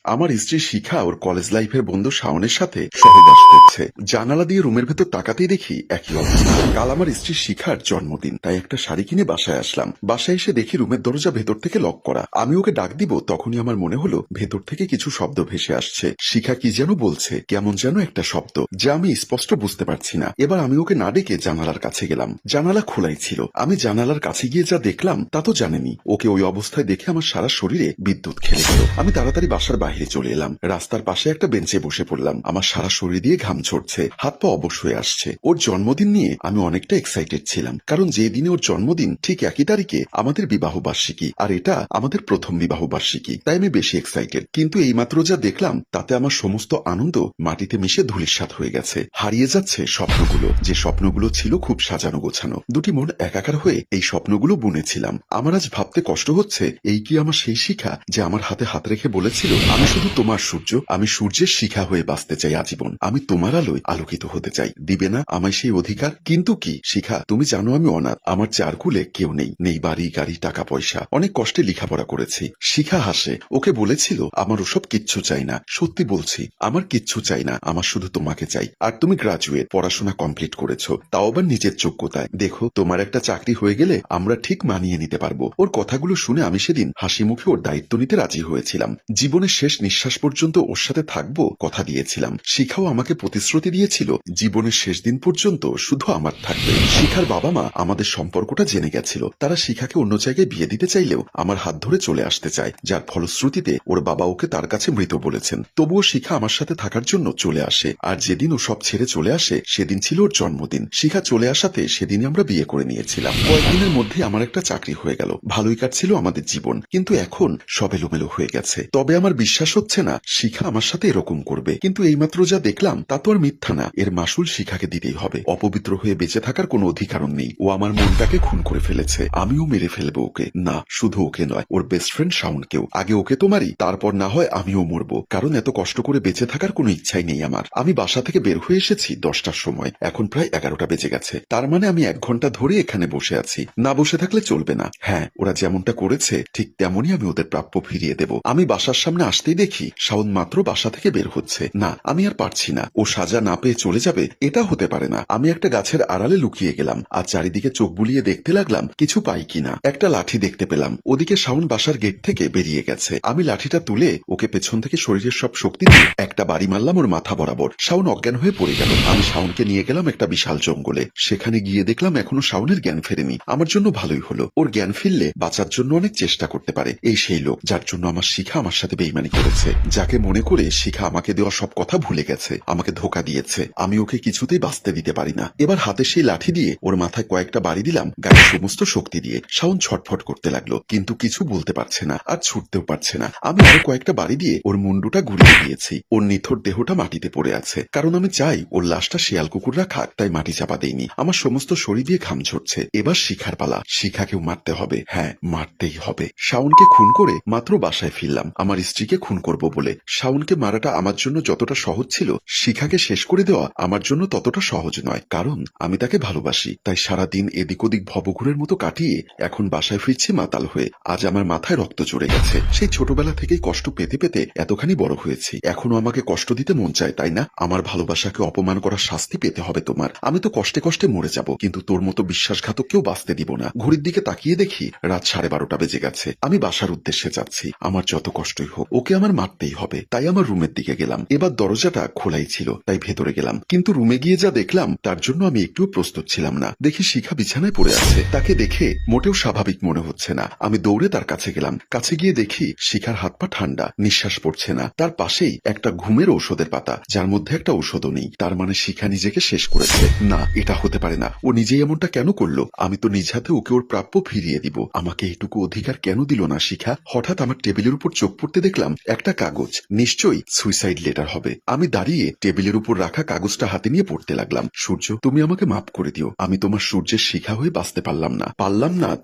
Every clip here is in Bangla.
আমার স্ত্রী শিখা ওর কলেজ লাইফের বন্ধু শাওনের সাথে সহবাস করছে। জানালা দিয়ে রুমের ভেতর তাকাতেই দেখি একই অবস্থা। কাল আমার স্ত্রী শিখার জন্মদিন, তাই একটা শাড়ি কিনে বাসায় আসলাম। বাসায় এসে দেখি রুমের দরজা ভেতর থেকে লক করা। আমি ওকে ডাক দিব, তখনই আমার মনে হলো ভেতর থেকে কিছু শব্দ ভেসে আসছে। শিখা কি যেন বলছে, কেমন যেন একটা শব্দ যা আমি স্পষ্ট বুঝতে পারছি না। এবার আমি ওকে না ডেকে জানালার কাছে গেলাম। জানালা খোলাই ছিল। আমি জানালার কাছে গিয়ে যা দেখলাম তা তো জানেনি। ওকে ওই অবস্থায় দেখে আমার সারা শরীরে বিদ্যুৎ খেলে গেল। আমি তাড়াতাড়ি বাসার বাইরে চলে এলাম। রাস্তার পাশে একটা বেঞ্চে বসে পড়লাম। আমার সারা শরীর দিয়ে ঘাম ঝরছে, হাত পা অবশ হয়ে আসছে। ওর জন্মদিন নিয়ে আমি অনেকটা এক্সাইটেড ছিলাম, কারণ যে দিনে ওর জন্মদিন ঠিক একই তারিখে আমাদের বিবাহ বার্ষিকী, আর এটা আমাদের প্রথম বিবাহ বার্ষিকী, তাই আমি বেশি এক্সাইটেড। কিন্তু এইমাত্র যা দেখলাম তাতে আমার সমস্ত আনন্দ মাটিতে মিশে ধূলিসাৎ হয়ে গেছে। হারিয়ে যাচ্ছে স্বপ্নগুলো, যে স্বপ্নগুলো ছিল খুব সাজানো গোছানো। দুটি মন একাকার হয়ে এই স্বপ্নগুলো বুনেছিলাম। আমার আজ ভাবতে কষ্ট হচ্ছে, এই কি আমার সেই শিখা যে আমার হাতে হাত রেখে বলেছিল, আমি শুধু তোমার সূর্য, আমি সূর্যের শিখা হয়ে বাঁচতে চাই আজীবন, আমি তোমার আলোয় আলোকিত হতে চাই। দিবে না আমায় সেই অধিকার? কিন্তু কি শিখা, তুমি জানো আমি অনাথ। আমার চারকুলে কেউ নেই, নেই বাড়ি গাড়ি টাকা পয়সা। অনেক কষ্টে লেখাপড়া করেছি। শিখা হাসে। ওকে বলেছিল আমার ওসব কিচ্ছু চাই না। সত্যি বলছি, আমার কিচ্ছু চাই না, আমার শুধু তোমাকে চাই। আর তুমি গ্রাজুয়েট, পড়াশোনা কমপ্লিট করেছো, তাও আবার নিজের যোগ্যতায়। দেখো, তোমার একটা চাকরি হয়ে গেলে আমরা ঠিক মানিয়ে নিতে পারবো। ওর কথাগুলো শুনে আমি সেদিন হাসি মুখে ওর দায়িত্ব নিতে রাজি হয়েছিলাম। জীবনের শেষ নিঃশ্বাস পর্যন্ত ওর সাথে থাকবো কথা দিয়েছিলাম। শিখাও আমাকে প্রতিশ্রুতি দিয়েছিল জীবনের শেষ দিন পর্যন্ত শুধু আমার থাকবে। শিখার বাবা মা আমাদের সম্পর্কটা জেনে গেছিল। তারা শিখাকে অন্য জায়গায় বিয়ে দিতে চাইলেও আমার হাত ধরে চলে আসতে চায়, যার ফলশ্রুতিতে ওর বাবা ওকে তার কাছে মৃত বলেছেন। তবুও শিখা আমার সাথে থাকার জন্য চলে আসে। আর যেদিন ও সব ছেড়ে চলে আসে সেদিন ছিল ওর জন্মদিন। শিখা চলে আসাতে সেদিনই আমরা বিয়ে করে নিয়েছিলাম। কয়েকদিনের মধ্যে আমার একটা চাকরি হয়ে গেল। ভালোই কাটছিল আমাদের জীবন, কিন্তু এখন সব এলোমেলো হয়ে গেছে। তবে আমার বিশ্বাস হচ্ছে না শিখা আমার সাথে এরকম করবে। কিন্তু এইমাত্র যা দেখলাম তা তো আর মিথ্যা না। এর মাসুল শিখাকে দিতেই হবে। অপবিত্র হয়ে বেঁচে থাকার কোনো অধিকার নেই। ও আমার মনটাকে খুন করে ফেলেছে। আমিও মেরে ফেলবো ওকে। না, শুধু ওকে নয়, ওর বেস্ট ফ্রেন্ড শাওনকেও। আগে ওকে তো মারি, তারপর না হয় আমিও মরবো। কারণ এত কষ্ট করে বেঁচে থাকার কোনো ইচ্ছাই নেই আমার। আমি বাসা থেকে বের হয়ে এসেছি 10টার সময়, এখন প্রায় 11টা বেজে গেছে। তার মানে আমি 1 ঘন্টা ধরে এখানে বসে আছি। না বসে থাকলে চলবে না। হ্যাঁ, ওরা যেমনটা করেছে ঠিক তেমনই আমি ওদের প্রাপ্য ফিরিয়ে দেব। আমি বাসার সামনে আসতেই দেখি শাওন মাত্র বাসা থেকে বের হচ্ছে। না, আমি আর পারছি না। ও সাজা না পেয়ে চলে যাবে, এটা হতে পারে না। আমি একটা গাছের আড়ালে লুকিয়ে গেলাম আর চারিদিকে চোখ বুলিয়ে দেখতে লাগলাম কিছু পাই কিনা। একটা লাঠি দেখতে পেলাম। ওদিকে শাওন বাসার গেট থেকে বেরিয়ে গেছে। আমি লাঠিটা তুলে ওকে পেছন থেকে শরীরের সব শক্তি দিয়ে একটা বাড়ি মারলাম ওর মাথা বরাবর। শাওন অজ্ঞান হয়ে পড়ে গেল। আমি শাওনকে নিয়ে গেলাম একটা বিশাল জঙ্গলে। সেখানে গিয়ে দেখলাম এখনো শাওনের জ্ঞান ফেরেনি। আমার জন্য ভালোই হলো। ওর জ্ঞান ফিরলে বাঁচার জন্য অনেক চেষ্টা করতে পারে। এই সেই লোক যার জন্য আমার শিখা আমার সাথে বেইমানি করেছে, যাকে মনে করে শিখা আমাকে দেওয়া সব কথা ভুলে গেছে, আমাকে ধোকা দিয়েছে। আমি ওকে কিছুতেই বাঁচতে দিতে পারি না। এবার হাতে সেই লাঠি দিয়ে ওর মাথায় কয়েকটা বাড়ি দিলাম গায়ের সমস্ত শক্তি দিয়ে। শাওন ছটফট করতে লাগলো, কিন্তু কিছু বলতে পারছে না, আর ছুটতেও পারছে না। আমি আরো কয়েকটা বাড়ি দিয়ে ওর মুন্ডুটা ঘুরিয়ে দিয়েছি। ওর নিথর দেহটা মাটিতে পড়ে আছে, কারণ আমি চাই ওর লাশটা শিয়াল কুকুররা খাক, তাই মাটি চাপা দেইনি। আমার সমস্ত শরীর দিয়ে ঘাম ঝরছে। এবার শিখার পালা। শিখাকেও মারতে হবে। হ্যাঁ, মারতেই হবে। শাওনকে খুন করে মাত্র বাসায় ফিরলাম আমার স্ত্রীকে খুন করব বলে। শাওনকে মারাটা আমার জন্য যতটা সহজ ছিল, শিখাকে শেষ করে দেওয়া আমার জন্য ততটা সহজ নয়। কারণ আমি তাকে ভালোবাসি। তাই সারা দিন এদিক ওদিক ভবঘুরের মতো কাটিয়ে এখন বাসায় ফিরছি মাতাল হয়ে। আজ আমার মাথায় রক্ত চড়ে গেছে। সেই ছোটবেলা থেকেই কষ্ট পেতে পেতে এতখানি বড় হয়েছি। এখনো আমাকে কষ্ট দিতে মন চায়, তাই না? আমার ভালোবাসাকে অপমান করার শাস্তি পেতে হবে তোমার। আমি তো কষ্টে কষ্টে মরে যাব, কিন্তু তোর মতো বিশ্বাসঘাতক কেউ বাঁচতে দিব না। ঘড়ির দিকে তাকিয়ে দেখি রাত 12:30 বেজে গেছে। আমি বাসার উদ্দেশ্যে যাচ্ছি। আমার যত কষ্টই হোক ওকে আমার মারতেই হবে। তাই আমার রুমের দিকে গেলাম। এবার দরজাটা খোলাই ছিল, তাই ভেতরে গেলাম। কিন্তু রুমে গিয়ে যা দেখলাম তার জন্য আমি একটুও প্রস্তুত ছিলাম না। দেখি শিখা বিছানায় পড়ে আছে। তাকে দেখে মোটেও স্বাভাবিক মনে হচ্ছে না। আমি দৌড়ে তার কাছে গেলাম। কাছে গিয়ে দেখি শিখার হাত পা ঠান্ডা, নিঃশ্বাস পড়ছে না। তার পাশেই একটা ঘুমের ঔষধের পাতা, যার মধ্যে একটা ঔষধও নেই। তার মানে শিখা নিজেকে শেষ করেছে। না, এটা হতে পারে না। ও নিজেই এমনটা কেন করলো? আমি তো নিজ হাতে ওকে ওর প্রাপ্য ফিরিয়ে দিব। আমাকে এইটুকু অধিকার কেন দিল না শিখা? হঠাৎ আমার টেবিলের উপর চোখ পড়তে দেখলাম একটা কাগজ। নিশ্চয়ই সুইসাইড লেটার হবে। আমি দাঁড়িয়ে টেবিলের উপর রাখা কাগজটা হাতে নিয়ে পড়তে লাগলাম। সূর্য, তুমি আমাকে মাফ করে দিও। আমি তোমার সূর্যের শিখা হয়ে বাঁচতে পারলাম না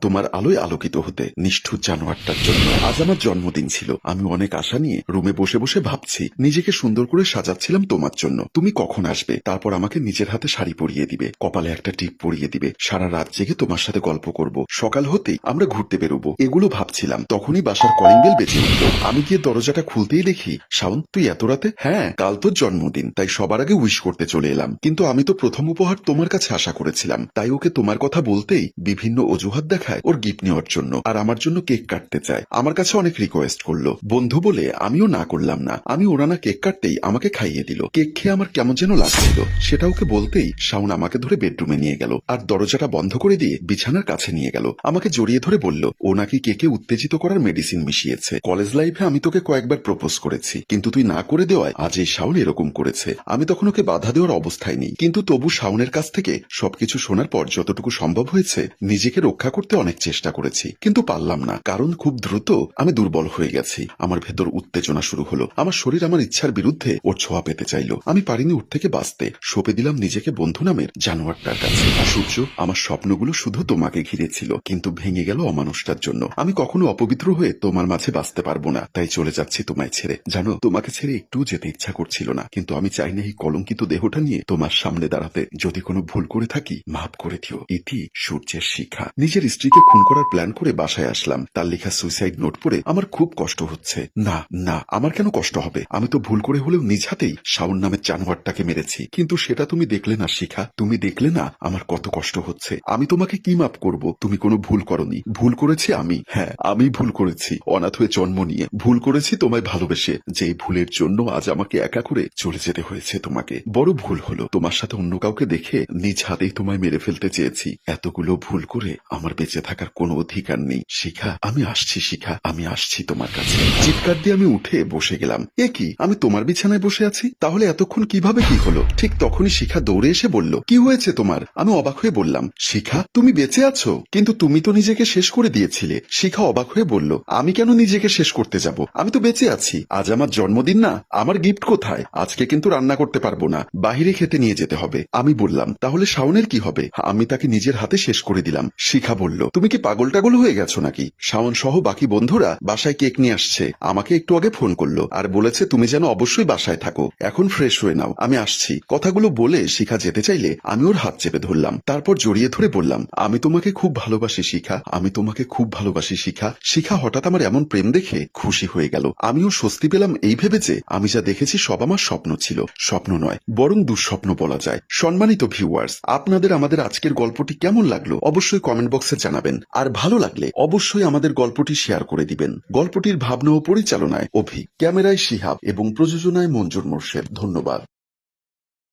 তোমার আলোয় আলোকিত হতে। নিষ্ঠুর জানোয়ারটার জন্য। আজ আমার জন্মদিন ছিল। আমি অনেক আশা নিয়ে রুমে বসে বসে ভাবছি, নিজেকে সুন্দর করে সাজাচ্ছিলাম তোমার জন্য। তুমি কখন আসবে, তারপর আমাকে নিজের হাতে শাড়ি পরিয়ে দিবে, কপালে একটা টিপ পরিয়ে দিবে, সারা রাত জেগে তোমার সাথে গল্প করব, সকাল হতেই আমরা ঘুরতে বেরোবো। এগুলো ভাবছিলাম, তখনই বাসার কলিং বেল বেজে উঠল। আমি গিয়ে দরজা দরজাটা খুলতেই দেখি, শাওন তুই এত রাতে? হ্যাঁ, কাল তোর জন্মদিন, তাই সবার আগে উইশ করতে চলে এলাম। কিন্তু আমি তো প্রথম উপহার তোমার কাছে আশা করেছিলাম, তাই ওকে তোমার কথা বলতেই বিভিন্ন অজুহাত দেখায় ওর গিফট নেওয়ার জন্য, আর আমার জন্য কেক কাটতে চায়। আমার কাছে অনেক রিকোয়েস্ট করলো, বন্ধু বলে আমিও না করলাম না। আমি ওরানা কেক কাটতেই আমাকে খাইয়ে দিল। কেক খেয়ে আমার কেমন যেন লাগছিল, সেটা ওকে বলতেই শাওন আমাকে ধরে বেডরুমে নিয়ে গেল আর দরজাটা বন্ধ করে দিয়ে বিছানার কাছে নিয়ে গেল। আমাকে জড়িয়ে ধরে বলল ও নাকি কেকে উত্তেজিত করার মেডিসিন মিশিয়েছে। কলেজ লাইফে আমি তোকে কয়েকবার প্রপোজ করেছি, কিন্তু তুই না করে দেওয়ায় আজ এই শাওন এরকম করেছে। আমি তখন ওকে বাধা দেওয়ার অবস্থায় নেই, কিন্তু তবু শাওনের কাছ থেকে সবকিছু শোনার পর যতটুকু সম্ভব হয়েছে নিজেকে রক্ষা করতে অনেক চেষ্টা করেছি, কিন্তু পারলাম না, কারণ খুব দ্রুত আমি দুর্বল হয়ে গেছি। আমার ভেতর উত্তেজনা শুরু হলো, আমার শরীর আমার ইচ্ছার বিরুদ্ধে ওর ছোঁয়া পেতে চাইল। আমি পারিনি উঠ থেকে বাঁচতে, সঁপে দিলাম নিজেকে বন্ধু নামের জানোয়ারটার কাছে। সূর্য, আমার স্বপ্নগুলো শুধু তোমাকে ঘিরে ছিল, কিন্তু ভেঙে গেল অমানুষটার জন্য। আমি কখনো অপবিত্র হয়ে তোমার মাঝে বাঁচতে পারবো না, তাই চলে যাচ্ছি তোমায় ছেড়ে। জানো, তোমাকে ছেড়ে একটুও যেতে ইচ্ছা করছিল না, কিন্তু আমি চাই না এই কলঙ্কিত দেহটা নিয়ে তোমার সামনে দাঁড়াতে। যদি কোনো ভুল করে থাকি মাফ করে দিও। ইতি, সূর্যের শিখা। নিজের স্ত্রীকে খুন করার প্ল্যান করে বাসায় আসলাম, তার লেখা সুইসাইড নোট পড়ে আমার খুব কষ্ট হচ্ছে। না না, আমার কেন কষ্ট হবে? আমি তো ভুল করে হলেও নিজ হাতেই শাওন নামের জানোয়ারটাকে মেরেছি, কিন্তু সেটা তুমি দেখলে না শিখা, তুমি দেখলে না আমার কত কষ্ট হচ্ছে। আমি তোমাকে কি মাপ করব? তুমি কোনো ভুল করনি, ভুল করেছি আমি। হ্যাঁ, আমি ভুল করেছি অনাথ হয়ে জন্ম নিয়ে, ভুল করেছি তোমায় ভালোবেসে। যে ভুলের জন্য আজ আমাকে একা করে চলে যেতে হয়েছে তোমাকে। বড় ভুল হলো, তোমার সাথে অন্য কাউকে দেখে নিজ হাতেই তোমায় মেরে ফেলতে চেয়েছি। এতগুলো ভুল করে আমার বেঁচে থাকার কোনো অধিকার নেই শিখা। আমি আসছি শিখা, আমি আসছি তোমার কাছে। চিৎকার দিয়ে আমি উঠে বসে গেলাম। এ কি, আমি তোমার বিছানায় বসে আছি? তাহলে এতক্ষণ কিভাবে কি হলো? ঠিক তখনই শিখা দৌড়ে এসে বলল, কি হয়েছে তোমার? আমি অবাক হয়ে বললাম, শিখা তুমি বেঁচে আছো? কিন্তু তুমি তো নিজেকে শেষ করে দিয়েছিলে। শিখা অবাক হয়ে বলল, আমি কেন নিজেকে শেষ করতে যাব? আমি তো বেঁচে আছি। আজ আমার জন্মদিন না, আমার গিফট কোথায়? আজকে কিন্তু রান্না করতে পারবো না, বাহিরে খেতে নিয়ে যেতে হবে। আমি বললাম, তাহলে শাওনের কি হবে? আমি তাকে নিজের হাতে শেষ করে দিলাম। শিখা বলল, তুমি কি পাগল টাগল হয়ে গেছো নাকি? শাওন সহ বাকি বন্ধুরা বাসায় কেক নিয়ে আসছে, আমাকে একটু আগে ফোন করলো আর বলেছে তুমি যেন অবশ্যই বাসায় থাকো। এখন ফ্রেশ হয়ে নাও, আমি আসছি। কথাগুলো বলে শিখা যেতে চাইলে আমি ওর হাত চেপে ধরলাম, তারপর জড়িয়ে ধরে বললাম, আমি তোমাকে খুব ভালোবাসি শিখা, আমি তোমাকে খুব ভালোবাসি শিখা। শিখা হঠাৎ আমার এমন প্রেম দেখে খুশি হয়ে গেল। আমিও স্বস্তি পেলাম এই ভেবে যে আমি যা দেখেছি সব আমার স্বপ্ন ছিল। স্বপ্ন নয়, বরং দুঃস্বপ্ন বলা যায়। সম্মানিত ভিউয়ার্স, আপনাদের আমাদের আজকের গল্পটি কেমন লাগলো অবশ্যই কমেন্ট বক্সে জানাবেন, আর ভালো লাগলে অবশ্যই আমাদের গল্পটি শেয়ার করে দিবেন। গল্পটির ভাবনা ও পরিচালনায় অভি, ক্যামেরায় শিহাব এবং প্রযোজনায় মঞ্জুর মোর্শেদ। ধন্যবাদ।